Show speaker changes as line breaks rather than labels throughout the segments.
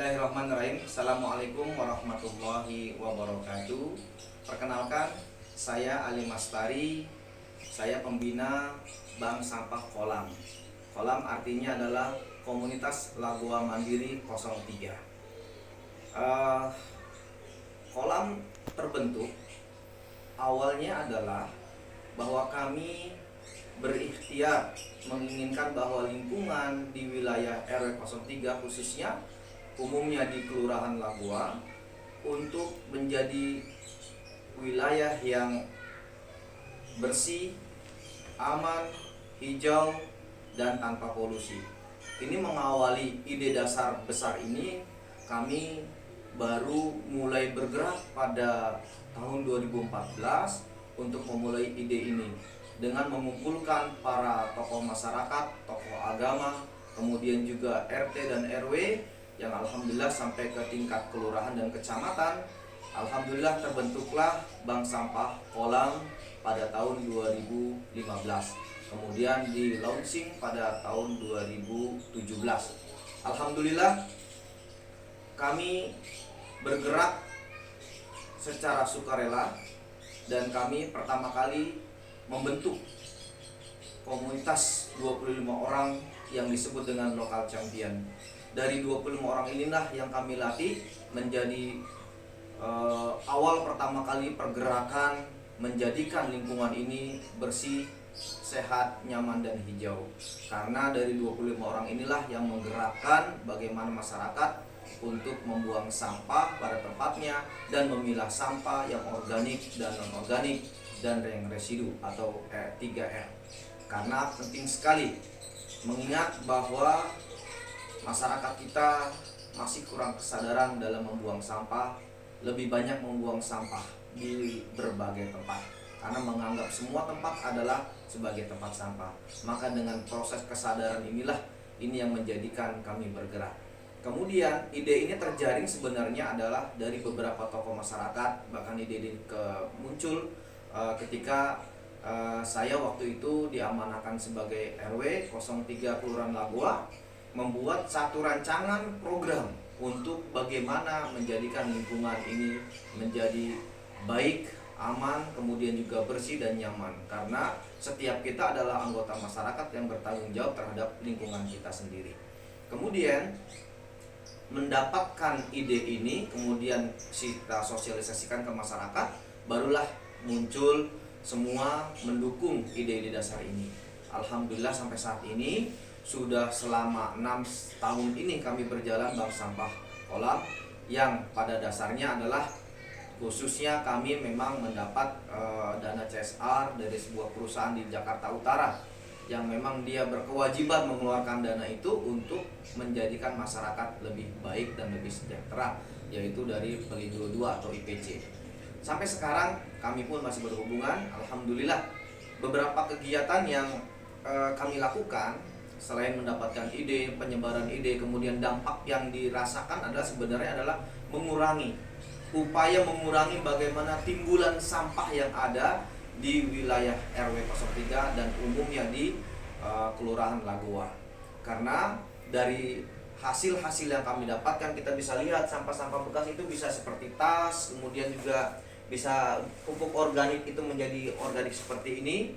Bismillahirrahmanirrahim. Assalamualaikum warahmatullahi wabarakatuh. Perkenalkan, saya Ali Mastari. Saya pembina Bank Sampah Kolam. Kolam artinya adalah Komunitas Lagoa Mandiri 03. Kolam terbentuk awalnya adalah bahwa kami berikhtiar menginginkan bahwa lingkungan di wilayah RW 03 khususnya umumnya di Kelurahan Lagoa untuk menjadi wilayah yang bersih, aman, hijau, dan tanpa polusi. Ini mengawali ide dasar besar ini, kami baru mulai bergerak pada tahun 2014 untuk memulai ide ini dengan mengumpulkan para tokoh masyarakat, tokoh agama, kemudian juga RT dan RW yang alhamdulillah sampai ke tingkat kelurahan dan kecamatan. Alhamdulillah terbentuklah Bank Sampah Kolam pada tahun 2015. Kemudian di launching pada tahun 2017. Alhamdulillah kami bergerak secara sukarela dan kami pertama kali membentuk komunitas 25 orang yang disebut dengan local champion. Dari 25 orang inilah yang kami latih menjadi awal pertama kali pergerakan menjadikan lingkungan ini bersih, sehat, nyaman, dan hijau. Karena dari 25 orang inilah yang menggerakkan bagaimana masyarakat untuk membuang sampah pada tempatnya dan memilah sampah yang organik dan non-organik dan yang residu atau 3R. Karena penting sekali mengingat bahwa masyarakat kita masih kurang kesadaran dalam membuang sampah, lebih banyak membuang sampah di berbagai tempat karena menganggap semua tempat adalah sebagai tempat sampah. Maka dengan proses kesadaran inilah ini yang menjadikan kami bergerak. Kemudian ide ini terjaring sebenarnya adalah dari beberapa tokoh masyarakat, bahkan ide ini muncul ketika saya waktu itu diamanahkan sebagai RW 03 Kelurahan Lagoa membuat satu rancangan program untuk bagaimana menjadikan lingkungan ini menjadi baik, aman, kemudian juga bersih dan nyaman. Karena setiap kita adalah anggota masyarakat yang bertanggung jawab terhadap lingkungan kita sendiri. Kemudian mendapatkan ide ini, kemudian kita sosialisasikan ke masyarakat, barulah muncul semua mendukung ide-ide dasar ini. Alhamdulillah sampai saat ini sudah selama 6 tahun ini kami berjalan Bank Sampah Kolam yang pada dasarnya adalah khususnya kami memang mendapat dana CSR dari sebuah perusahaan di Jakarta Utara yang memang dia berkewajiban mengeluarkan dana itu untuk menjadikan masyarakat lebih baik dan lebih sejahtera, yaitu dari Pelindo 2 atau IPC. Sampai sekarang kami pun masih berhubungan. Alhamdulillah beberapa kegiatan yang kami lakukan selain mendapatkan ide, penyebaran ide, kemudian dampak yang dirasakan adalah sebenarnya adalah upaya mengurangi bagaimana timbulan sampah yang ada di wilayah RW 03 dan umumnya di Kelurahan Lagoa. Karena dari hasil-hasil yang kami dapatkan kita bisa lihat sampah-sampah bekas itu bisa seperti tas, kemudian juga bisa pupuk organik itu menjadi organik seperti ini,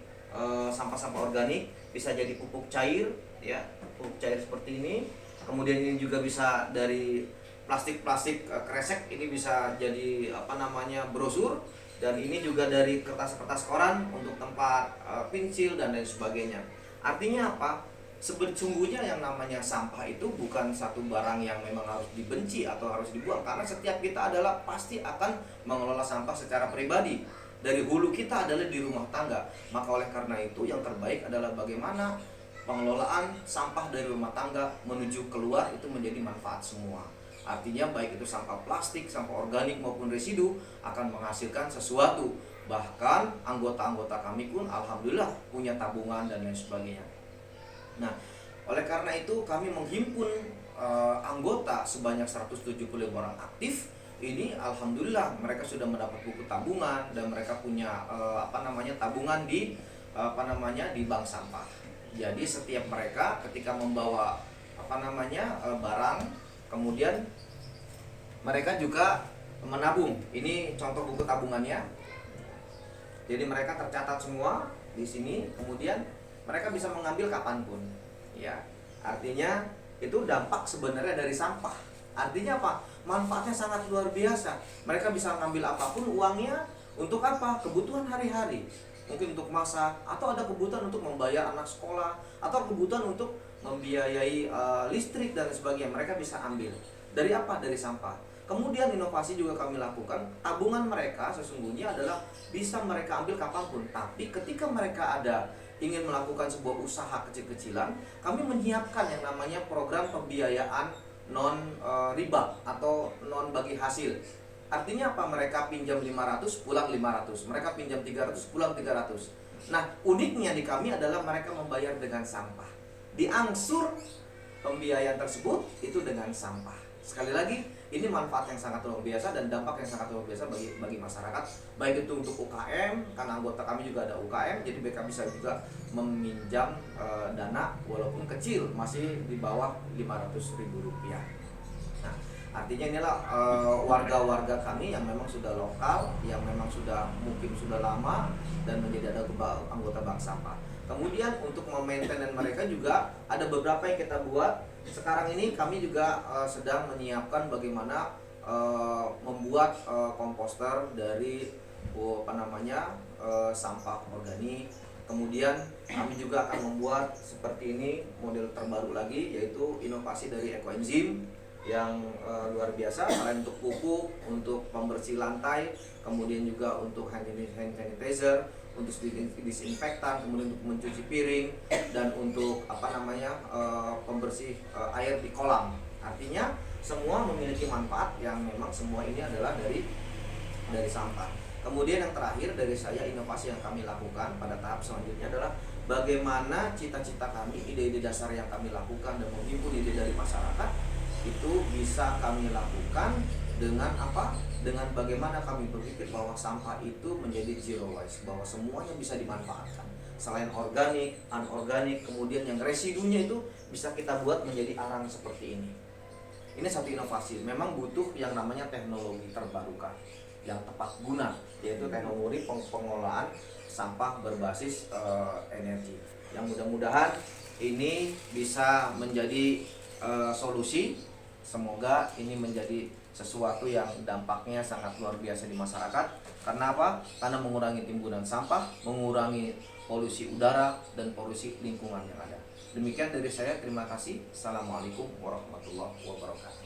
sampah-sampah organik bisa jadi pupuk cair, ya, pupuk cair seperti ini. Kemudian ini juga bisa dari plastik kresek, ini bisa jadi brosur, dan ini juga dari kertas-kertas koran untuk tempat pensil dan lain sebagainya. Artinya apa? Sesungguhnya yang namanya sampah itu bukan satu barang yang memang harus dibenci atau harus dibuang, karena setiap kita adalah pasti akan mengelola sampah secara pribadi. Dari hulu kita adalah di rumah tangga. Maka oleh karena itu yang terbaik adalah bagaimana pengelolaan sampah dari rumah tangga menuju keluar itu menjadi manfaat semua. Artinya baik itu sampah plastik, sampah organik maupun residu akan menghasilkan sesuatu. Bahkan anggota-anggota kami pun alhamdulillah punya tabungan dan lain sebagainya. Nah, oleh karena itu kami menghimpun anggota sebanyak 175 orang aktif. Ini alhamdulillah mereka sudah mendapat buku tabungan dan mereka punya tabungan di di bank sampah. Jadi setiap mereka ketika membawa barang, kemudian mereka juga menabung. Ini contoh buku tabungannya. Jadi mereka tercatat semua di sini, kemudian mereka bisa mengambil kapanpun. Ya, artinya itu dampak sebenarnya dari sampah. Artinya apa? Manfaatnya sangat luar biasa. Mereka bisa mengambil apapun uangnya untuk apa? Kebutuhan hari-hari. Mungkin untuk masak, atau ada kebutuhan untuk membayar anak sekolah, atau kebutuhan untuk membiayai listrik dan sebagainya. Mereka bisa ambil. Dari apa? Dari sampah. Kemudian inovasi juga kami lakukan. Tabungan mereka sesungguhnya adalah bisa mereka ambil kapanpun. Tapi ketika mereka ingin melakukan sebuah usaha kecil-kecilan, kami menyiapkan yang namanya program pembiayaan non riba atau non bagi hasil. Artinya apa? Mereka pinjam 500 pulang 500, mereka pinjam 300 pulang 300. Nah, uniknya di kami adalah mereka membayar dengan sampah. Diangsur pembiayaan tersebut itu dengan sampah. Sekali lagi, ini manfaat yang sangat luar biasa dan dampak yang sangat luar biasa bagi masyarakat. Baik itu untuk UKM, karena anggota kami juga ada UKM, jadi mereka bisa juga meminjam dana walaupun kecil, masih di bawah Rp500.000. Nah, artinya inilah warga-warga kami yang memang sudah lokal, yang memang mungkin sudah lama dan menjadi anggota bank sampah. Kemudian untuk memaintain mereka juga ada beberapa yang kita buat. Sekarang ini kami juga sedang menyiapkan bagaimana membuat komposter dari sampah organik. Kemudian kami juga akan membuat seperti ini, model terbaru lagi, yaitu inovasi dari ekoenzim yang luar biasa. Selain untuk pupuk, untuk pembersih lantai, kemudian juga untuk hand sanitizer, untuk disinfektan, kemudian untuk mencuci piring, dan untuk pembersih air di kolam. Artinya semua memiliki manfaat yang memang semua ini adalah dari sampah. Kemudian yang terakhir dari saya, inovasi yang kami lakukan pada tahap selanjutnya adalah bagaimana cita-cita kami, ide-ide dasar yang kami lakukan dan menghimpun ide dari masyarakat itu bisa kami lakukan dengan apa? Dengan bagaimana kami berpikir bahwa sampah itu menjadi zero waste, bahwa semuanya bisa dimanfaatkan. Selain organik, anorganik, kemudian yang residunya itu bisa kita buat menjadi arang seperti ini. Ini satu inovasi, memang butuh yang namanya teknologi terbarukan yang tepat guna, yaitu teknologi pengolahan sampah berbasis energi. Yang mudah-mudahan ini bisa menjadi solusi. Semoga ini menjadi sesuatu yang dampaknya sangat luar biasa di masyarakat. Karena apa? Karena mengurangi timbunan sampah, mengurangi polusi udara dan polusi lingkungan yang ada. Demikian dari saya, terima kasih. Assalamualaikum warahmatullahi wabarakatuh.